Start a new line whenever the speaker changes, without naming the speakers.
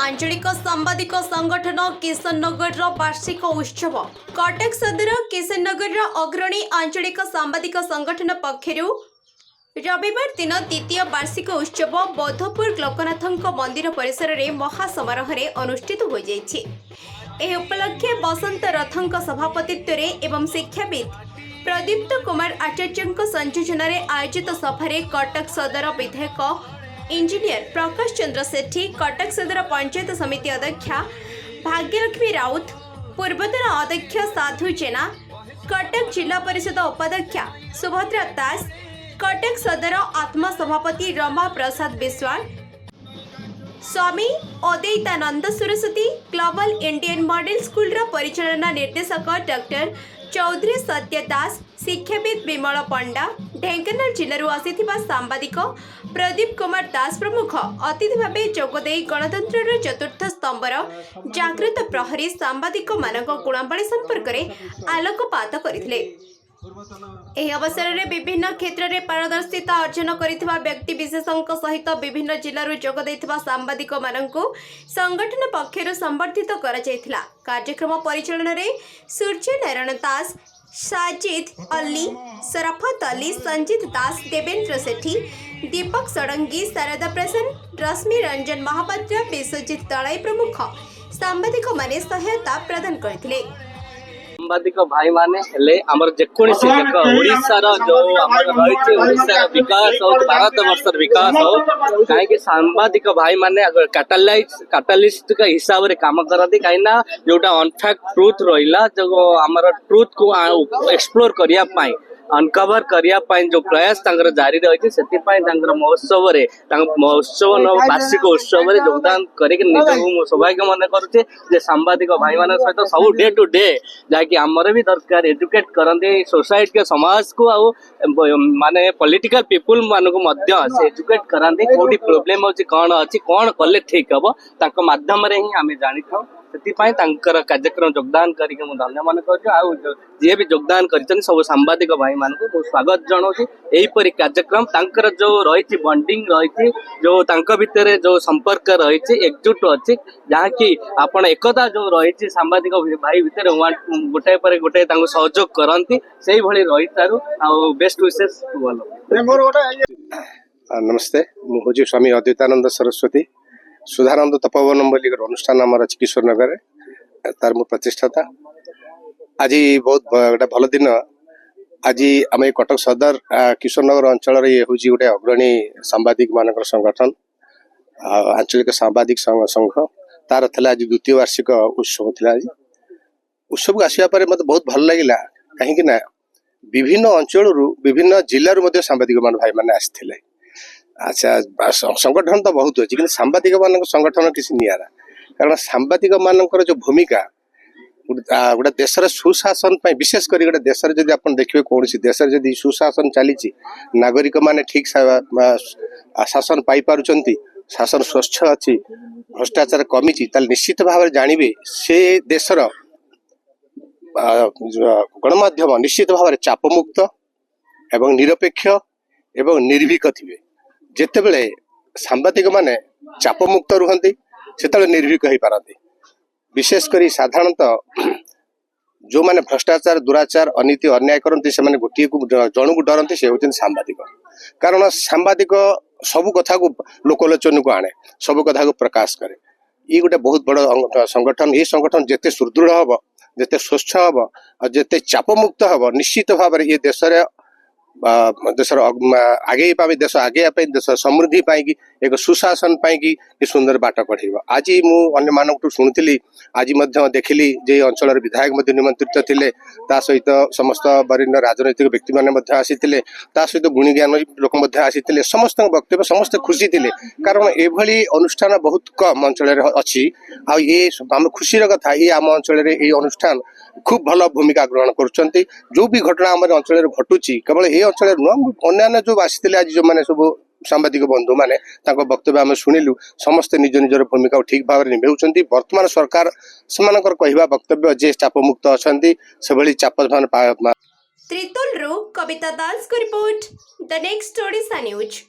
आंचलिक सांबादिक संगठन किशननगर वार्षिक उत्सव कटक सदर किशननगर अग्रणी आंचलिक सांबादिक संगठन पक्षर रविवार दिन द्वितीय वार्षिक उत्सव बौद्धपुर लोकनाथ मंदिर परिसर में महासमारोह अनुष्ठित हो जाइछि। एह उपलक्षे बसंत रथंक सभापतित्व एवं शिक्षाविद प्रदीप्त कुमार आचार्य संयोजन आयोजित सभारे कटक सदर विधायक इंजीनियर प्रकाश चंद्र सेठी, कटक सदर पंचायत समिति अध्यक्षा भाग्यलक्ष्मी राउत, पूर्वतन अध्यक्ष साधु जेना, कटक जिला परिषद उपाध्यक्षा सुभद्रा दास, कटक सदर आत्मा सभापति Rama Prasad Biswal, Swami Advaitananda Saraswati, global Indian model school परिचालना निर्देशक डॉक्टर चौधरी सत्य दास, शिक्षाविद विमल पंडा, ढेंकानाल जिलू आसीथिबा सांबादिक प्रदीप कुमार दास प्रमुख अतिथि भावे जोगदे गणतंत्र चतुर्थ स्तंभर जागृत प्रहरी सांबादिक मानक गुणावली संपर्क में आलोकपात करथिले। एह अवसर में विभिन्न क्षेत्र में पारदर्शिता अर्जन करिथिबा व्यक्ति विशेषों सहित विभिन्न जिलूर जोगदेइथिबा सांबादिक मानकु संगठन पक्षर संबर्धित करा जायथिला। कार्यक्रम परिचालन में सूर्य नारायण दास, साजिद अली, शराफत अली, संजीत दास, देवेंद्र सेठी, दीपक सड़ंगी, शारदा प्रसन्न, रश्मि रंजन महापात्र, विश्वजीत दलाई प्रमुख सांबादिक माने सहायता प्रदान करथिले।
सांबादिक भाई माने हेले हमर जेकोसी देख ओडिसा रो जो हमर रहिछि ओडिसा रो विकास और भारत वर्ष विकास हो काहे कि सांबादिक भाई माने कैटलिस्ट का हिसाब रे काम करथि काहे ना जोटा अनफैक्ट ट्रुथ रहिला जो हमर ट्रुथ को एक्सप्लोर करिया पाई अनकवर करिया पाई जो प्रयास तांकर जारी रहिछि सेति पाई तांकर महोत्सव रे महोत्सव न वार्षिक उत्सव रे योगदान करे कि निजको सौभाग्य मन करूचे जे सांबादिक भाई मान सहित सब डे टू डे जाकि हमर भी दरकार एजुकेट करंदे सोसाइटी के समाज को आ माने पॉलिटिकल पीपल मान को मध्य से एजुकेट करंदे कोडी प्रॉब्लम होची कोन अछि कोन कले ठीक हबो ताको माध्यम रे ही हमें जानि थाउ सेति पाई तांकर कार्यक्रम योगदान करी के मु धन्यवाद करछु आ जे भी योगदान करितन सब सांबादिक भाई मान को बहुत स्वागत जणाउछि। एही परि कार्यक्रम तांकर जो रहिछि बॉन्डिंग रहिछि जो तांक भितरे जो संपर्क रहिछि एकजुट अछि जहा कि आपण एकता जो रहिछि सांबादिक भाई भितरे गोटे पर गोटे तांको सहयोग करंती सेही भली रहितारु आ बेस्ट विशेष बोलो।
नमस्ते, मु होजी स्वामी अद्वैतानंद सरस्वती सुधानंद तपोवन बोली अनुष्ठान आम अच्छी किशोर नगर तार मु प्रतिष्ठाता। आज बहुत गोटे भल दिन आज आम कटक सदर किशोर नगर अंचल ये हूँ गोटे अग्रणी सांबादिक मान संगठन आंचलिक सांबादिक संघ तार था आज द्वितीय वार्षिक उत्सव था। आज उत्सव को आसवा पर मत बहुत भल लगे कहीं विभिन्न अंचल विभिन्न जिलूर सांबादिक मान भाई मैंने आसते। अच्छा, संगठन तो बहुत अच्छी कि सांबादिक मान संगठन किसी निरा कारण सांबादिक मान जो भूमिका गोटे देशर सुशासन विशेषकर गोटे देशर जब आप देखिए कौन देश जदि सुशासन चली नागरिक माने ठीक शासन पाई पारुचंती, शासन स्वच्छ अच्छी, भ्रष्टाचार कमी निश्चित भाव जानवे से देशर गणमाध्यम निश्चित भाव चापमुक्त एवं निरपेक्ष एवं निर्भीक थे। जितेबले सांबादिक माने चापमुक्त रुहंती से निर्भीक हो पारती। विशेषकर साधारणतः जो माने भ्रष्टाचार दुराचार अनीति अन्याय करती से गोटे जन को डरती से होती सांबादिक। कारण सांबादिक सब कथा को लोकलोचन को आने, सब कथा को प्रकाश करे। ये गोटे बहुत बड़ संगठन। ये संगठन जिते सुदृढ़ हम, जिते स्वच्छ हम और जिते चापमुक्त हम निश्चित भाव में ये देशर आगे देश आगे देश समृद्धि पाई एक सुशासन पाई सुंदर बाट कढ़। आज मु शुणुली आज देखिली जे अंचल विधायक निमंत्रित थे सहित समस्त वरिष्ठ राजनैतिक व्यक्ति मैंने आसी सहित गुणी ज्ञान लोक आसी समस्त वक्तव्य समस्त खुशी थे कारण एभली अनुष्ठान बहुत कम अंचल अच्छी। आम खुशी कथा ये आम अंचल अनुष्ठान खूब भल भूमिका ग्रहण कर जो भी घटना आम अंचल घटुची केवल ये अंचल नुह अन्य जो आसी आज जो मैंने सब सांबादिक बंधु माने वक्तव्य आम शुणिलु समस्ते निज निजर भूमिका ठीक भाव में निभाउछंती। वर्तमान सरकार सेमानकर कहवा वक्तव्य जे चापमुक्त अछंती से भली चाप
त्रितुल रो कविता दास को report the next Odisha news.